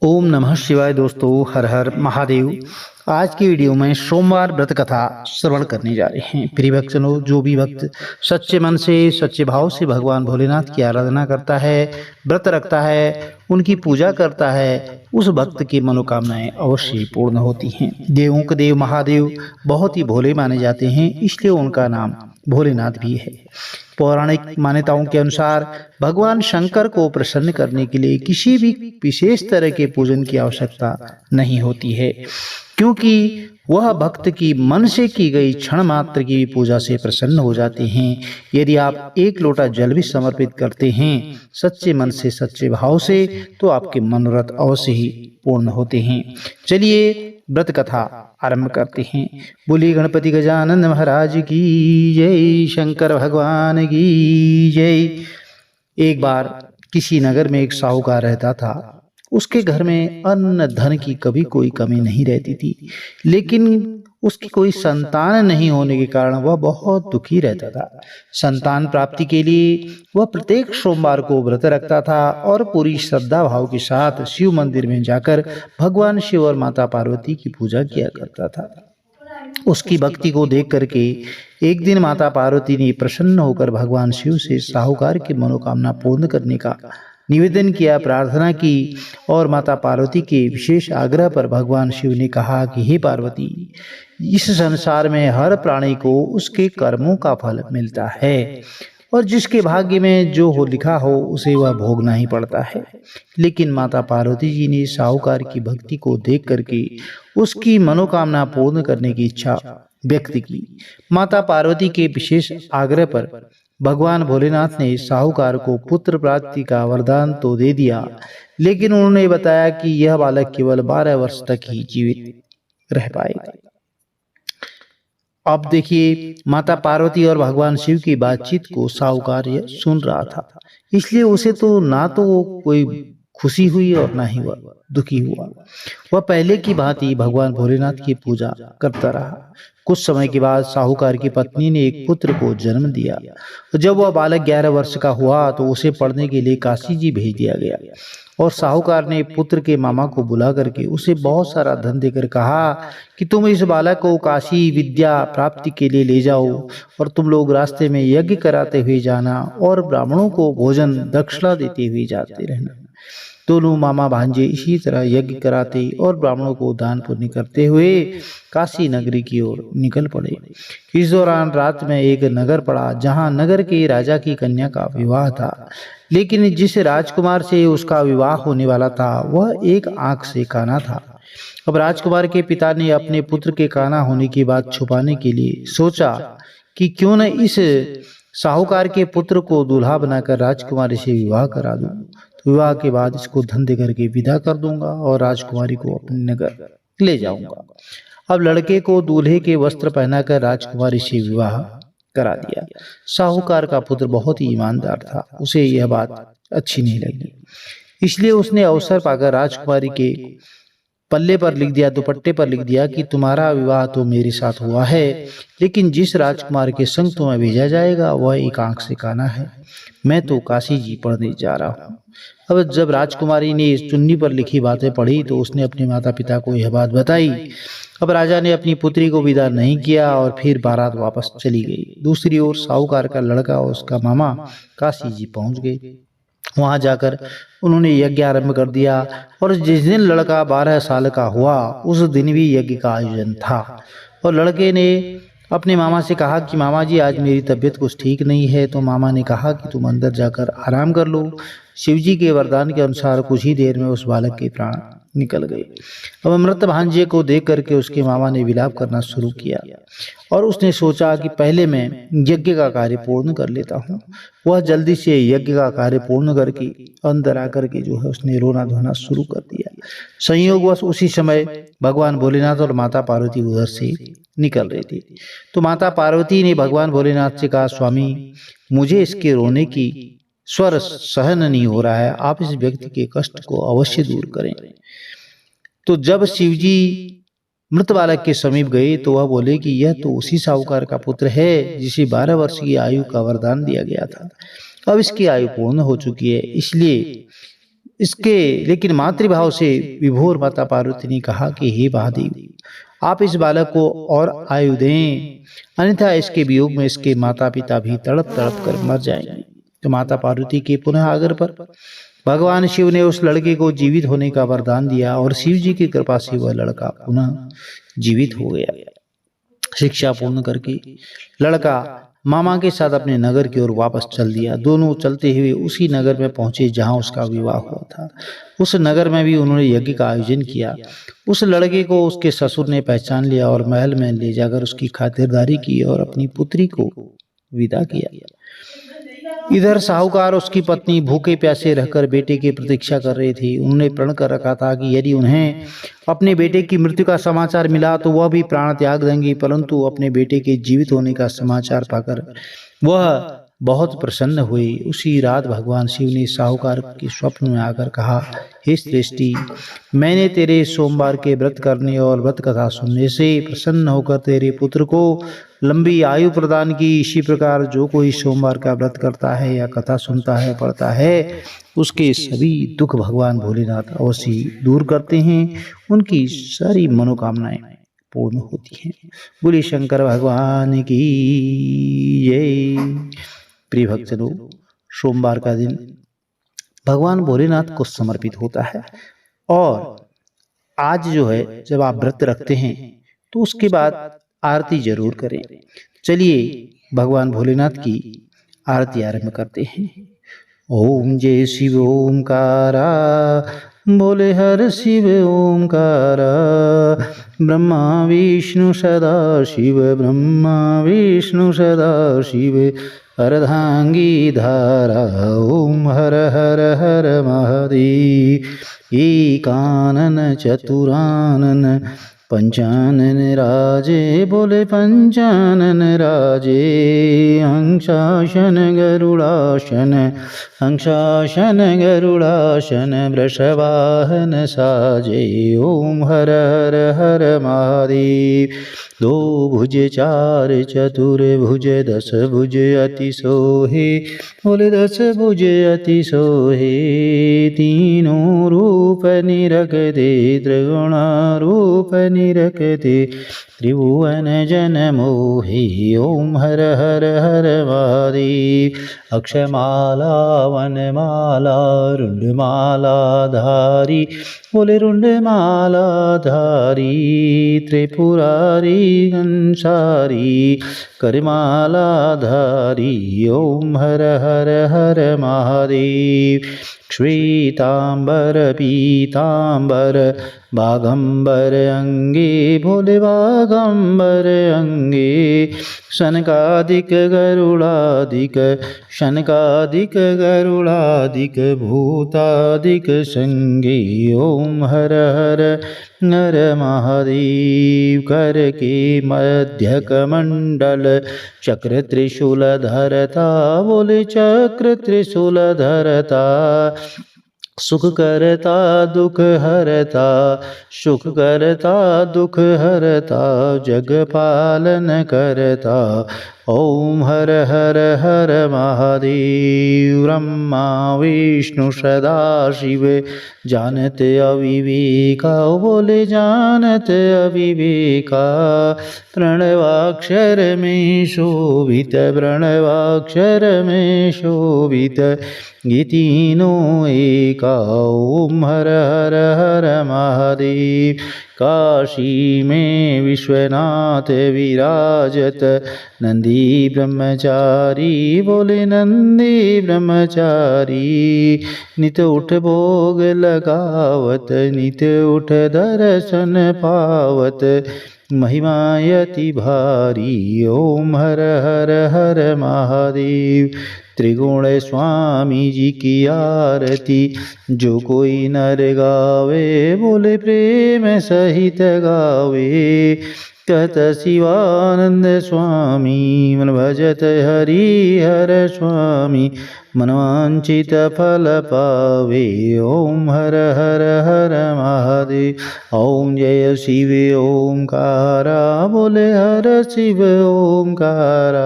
ओम नमः शिवाय। दोस्तों, हर हर महादेव। आज की वीडियो में सोमवार व्रत कथा श्रवण करने जा रहे हैं। प्रिय भक्तजनों, जो भी भक्त सच्चे मन से सच्चे भाव से भगवान भोलेनाथ की आराधना करता है, व्रत रखता है, उनकी पूजा करता है, उस भक्त की मनोकामनाएं अवश्य पूर्ण होती हैं। देवों के देव महादेव बहुत ही भोले माने जाते हैं, इसलिए उनका नाम भोलेनाथ भी है। पौराणिक मान्यताओं के अनुसार भगवान शंकर को प्रसन्न करने के लिए किसी भी विशेष तरह के पूजन की आवश्यकता नहीं होती है, क्योंकि वह भक्त की मन से की गई क्षण मात्र की पूजा से प्रसन्न हो जाते हैं। यदि आप एक लोटा जल भी समर्पित करते हैं सच्चे मन से सच्चे भाव से, तो आपके मनोरथ अवश्य ही पूर्ण होते हैं। चलिए व्रत कथा आरंभ करते हैं। बोली गणपति गजानन महाराज की जय, शंकर भगवान की जय। एक बार किसी नगर में एक साहूकार रहता था। उसके घर में अन्न धन की कभी कोई कमी नहीं रहती थी, लेकिन उसकी कोई संतान नहीं होने के कारण वह बहुत दुखी रहता था। संतान प्राप्ति के लिए वह प्रत्येक सोमवार को व्रत रखता था और पूरी श्रद्धा भाव के साथ शिव मंदिर में जाकर भगवान शिव और माता पार्वती की पूजा किया करता था। उसकी भक्ति को देख करके एक दिन माता पार्वती ने प्रसन्न होकर भगवान शिव से साहूकार की मनोकामना पूर्ण करने का निवेदन किया, प्रार्थना की। और माता पार्वती के विशेष आग्रह पर भगवान शिव ने कहा कि हे पार्वती, इस संसार में हर प्राणी को उसके कर्मों का फल मिलता है और जिसके भाग्य में जो हो लिखा हो उसे वह भोगना ही पड़ता है। लेकिन माता पार्वती जी ने साहूकार की भक्ति को देख करके उसकी मनोकामना पूर्ण करने की इच्छा व्यक्त की। माता पार्वती के विशेष आग्रह पर भगवान भोलेनाथ ने साहूकार को पुत्र प्राप्ति का वरदान तो दे दिया, लेकिन उन्होंने बताया कि यह बालक केवल 12 वर्ष तक ही जीवित रह पाएगा। अब देखिए, माता पार्वती और भगवान शिव की बातचीत को साहूकार सुन रहा था, इसलिए उसे तो ना तो कोई खुशी हुई और ना ही वह दुखी हुआ। वह पहले की भांति भगवान भोलेनाथ की पूजा करता रहा। कुछ समय के बाद साहूकार की पत्नी ने एक पुत्र को जन्म दिया। जब वह बालक 11 वर्ष का हुआ तो उसे पढ़ने के लिए काशी जी भेज दिया गया और साहूकार ने पुत्र के मामा को बुला करके उसे बहुत सारा धन देकर कहा कि तुम इस बालक को काशी विद्या प्राप्ति के लिए ले जाओ और तुम लोग रास्ते में यज्ञ कराते हुए जाना और ब्राह्मणों को भोजन दक्षिणा देते हुए जाते रहना। दोनों मामा भांजे इसी तरह यज्ञ कराते और ब्राह्मणों को दान पुण्य करते हुए काशी नगरी की ओर निकल पड़े। इस दौरान रात में एक नगर पड़ा जहां नगर के राजा की कन्या का विवाह था, लेकिन जिस राजकुमार से उसका विवाह होने वाला था वह एक आंख से काना था। अब राजकुमार के पिता ने अपने पुत्र के काना होने की बात छुपाने के लिए सोचा कि क्यों न इस साहूकार के पुत्र को दूल्हा बनाकर राजकुमारी से विवाह करा दूं। विवाह के बाद इसको धन दे करके विदा कर दूंगा और राजकुमारी को अपने नगर ले जाऊंगा। अब लड़के को दूल्हे के वस्त्र पहनाकर राजकुमारी से विवाह करा दिया। साहूकार का पुत्र बहुत ही ईमानदार था, उसे यह बात अच्छी नहीं लगी, इसलिए उसने अवसर पाकर राजकुमारी के पल्ले पर लिख दिया, दुपट्टे पर लिख दिया कि तुम्हारा विवाह तो मेरे साथ हुआ है, लेकिन जिस राजकुमार के संग तुम्हें भेजा जाएगा वह एक आंख से काना है। मैं तो काशी जी पढ़ने जा रहा हूँ। अब जब राजकुमारी ने इस चुन्नी पर लिखी बातें पढ़ी तो उसने अपने माता पिता को यह बात बताई। अब राजा ने अपनी पुत्री को विदा नहीं किया और फिर बारात वापस चली गई। दूसरी ओर साहूकार का लड़का और उसका मामा काशी जी पहुंच गए। वहां जाकर उन्होंने यज्ञ आरंभ कर दिया और जिस दिन लड़का 12 साल का हुआ उस दिन भी यज्ञ का आयोजन था। और लड़के ने अपने मामा से कहा कि मामा जी, आज मेरी तबीयत कुछ ठीक नहीं है। तो मामा ने कहा कि तुम अंदर जाकर आराम कर लो। शिवजी के वरदान के अनुसार कुछ ही देर में उस बालक के प्राण निकल गए। अब मृत भांजे को देख करके उसके मामा ने विलाप करना शुरू किया और उसने सोचा कि पहले मैं यज्ञ का कार्य पूर्ण कर लेता हूँ। वह जल्दी से यज्ञ का कार्य पूर्ण करके अंदर आकर के जो है उसने रोना धोना शुरू कर दिया। संयोगवश उसी समय भगवान भोलेनाथ और माता पार्वती उधर से निकल रहे थे। तो माता पार्वती ने भगवान भोलेनाथ से कहा, स्वामी, मुझे इसके रोने की स्वर सहन नहीं हो रहा है, आप इस व्यक्ति के कष्ट को अवश्य दूर करें। तो जब शिवजी मृत बालक के समीप गए तो वह बोले कि यह तो उसी साहूकार का पुत्र है जिसे 12 वर्ष की आयु का वरदान दिया गया था। अब इसकी आयु पूर्ण हो चुकी है, इसलिए इसके लेकिन मातृभाव से विभोर माता पार्वती ने कहा कि हे महादेव, आप इस बालक को और आयु दें, अन्यथा इसके वियोग में इसके माता पिता भी तड़प तड़प कर मर जाएंगे। तो माता पार्वती के पुनः आग्रह पर भगवान शिव ने उस लड़के को जीवित होने का वरदान दिया और शिव जी की कृपा से वह लड़का पुनः जीवित हो गया। शिक्षा पूर्ण करके लड़का मामा के साथ अपने नगर की ओर वापस चल दिया। दोनों चलते हुए उसी नगर में पहुंचे जहां उसका विवाह हुआ था। उस नगर में भी उन्होंने यज्ञ का आयोजन किया। उस लड़के को उसके ससुर ने पहचान लिया और महल में ले जाकर उसकी खातिरदारी की और अपनी पुत्री को विदा किया। इधर साहूकार उसकी पत्नी भूखे प्यासे रहकर बेटे की प्रतीक्षा कर रहे थे। उन्होंने प्रण कर रखा था कि यदि उन्हें अपने बेटे की मृत्यु का समाचार मिला तो वह भी प्राण त्याग देंगी, परंतु अपने बेटे के जीवित होने का समाचार पाकर वह बहुत प्रसन्न हुई। उसी रात भगवान शिव ने साहूकार के स्वप्न में आकर कहा, हे श्रेष्ठी, मैंने तेरे सोमवार के व्रत करने और व्रत कथा सुनने से प्रसन्न होकर तेरे पुत्र को लंबी आयु प्रदान की। इसी प्रकार जो कोई सोमवार का व्रत करता है या कथा सुनता है, पढ़ता है, उसके सभी दुख भगवान भोलेनाथ अवश्य दूर करते हैं, उनकी सारी मनोकामनाएं पूर्ण होती हैं। बोले शंकर भगवान की जय। प्रिय भक्तों, सोमवार का दिन भगवान भोलेनाथ को समर्पित होता है और आज जो है जब आप व्रत रखते हैं तो उसके बाद आरती जरूर करें। चलिए भगवान भोलेनाथ की आरती आरंभ करते हैं। ओम जय शिव ओमकारा, बोले हर शिव ओमकारा, ब्रह्मा विष्णु सदा शिव, ब्रह्मा विष्णु सदा शिव, अर्धांगी धारा, ओम हर हर हर महादेव। एकानन चतुरानन पंचानन राजे, बोले पंचानन राजे, हंसाशन गरुड़ाशन, हंसाशन गरुड़ाशन, वृषवाहन साजे, ओम हर हर हर महादेव। दो भुज चार चतुर भुज, दस भुज अति सोहे, बोले दस भुज अति सोहे, तीनों रूप निरखते, त्रिगुण रूप निरखते, त्रिभुवन जन मोहे, ओम हर हर हर महादेव। अक्षमाला वनमाला रुंडमाला धारी, बोले रुंडमाला धारी, त्रिपुरारी अंसारी, करमाला धारी, ओम हर हर हर महादेव। श्वेतांबर पीतांबर बागंबर अंगे, भोले बागंबर अंगे, शनकादिक गरुड़ादिक, शनकादिक गरुड़ादिक, भूतादिक संगे, ओम हर हर नर महादेव। कर के मध्य कमंडल चक्र त्रिशूल धरता, बोले चक्र त्रिशूल धरता, सुख करता दुख हरता, सुख करता दुख हरता, जग पालन करता, ओम हर हर हर महादेव। ब्रह्मा विष्णु सदा शिव, जानते अविवेका, बोले जानते अविवेका, प्रणवाक्षर में शोभित, प्रणवाक्षर में शोभित, ये तीनों एका, ओम हर हर हर महादेव। काशी में विश्वनाथ विराजत, नंदी ब्रह्मचारी, बोले नंदी ब्रह्मचारी, नित उठ भोग लगावत, नित उठ दर्शन पावत, महिमायति भारी, ओम हर हर हर महादेव। त्रिगुण स्वामी जी की आरती जो कोई नर गावे, बोले प्रेम सहित गावे, कहत शिवानंद स्वामी, मन भजत हरि हर स्वामी, मनवांचित फल पावे। ओम हर हर हर महादेव। ओम जय शिव ओमकारा, बोले हर शिव ओमकारा।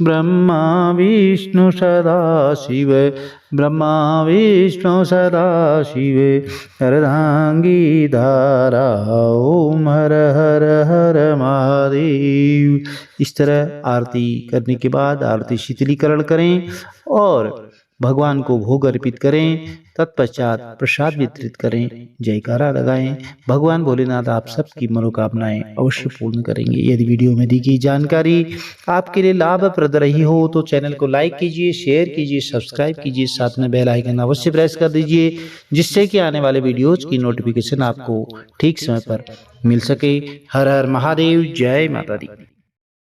ब्रह्मा विष्णु सदा शिव, ब्रह्मा विष्णु सदा शिव, अर्धांगी धारा। ओम हर हर हर महादेव। इस तरह आरती करने के बाद आरती शीतलीकरण करें और भगवान को भोग अर्पित करें। तत्पश्चात प्रसाद वितरित करें, जयकारा लगाएं। भगवान भोलेनाथ आप सबकी मनोकामनाएं अवश्य पूर्ण करेंगे। यदि वीडियो में दी गई जानकारी आपके लिए लाभप्रद रही हो तो चैनल को लाइक कीजिए, शेयर कीजिए, सब्सक्राइब कीजिए, साथ में बेल आइकन अवश्य प्रेस कर दीजिए, जिससे कि आने वाले वीडियोज की नोटिफिकेशन आपको ठीक समय पर मिल सके। हर हर महादेव, जय माता दी।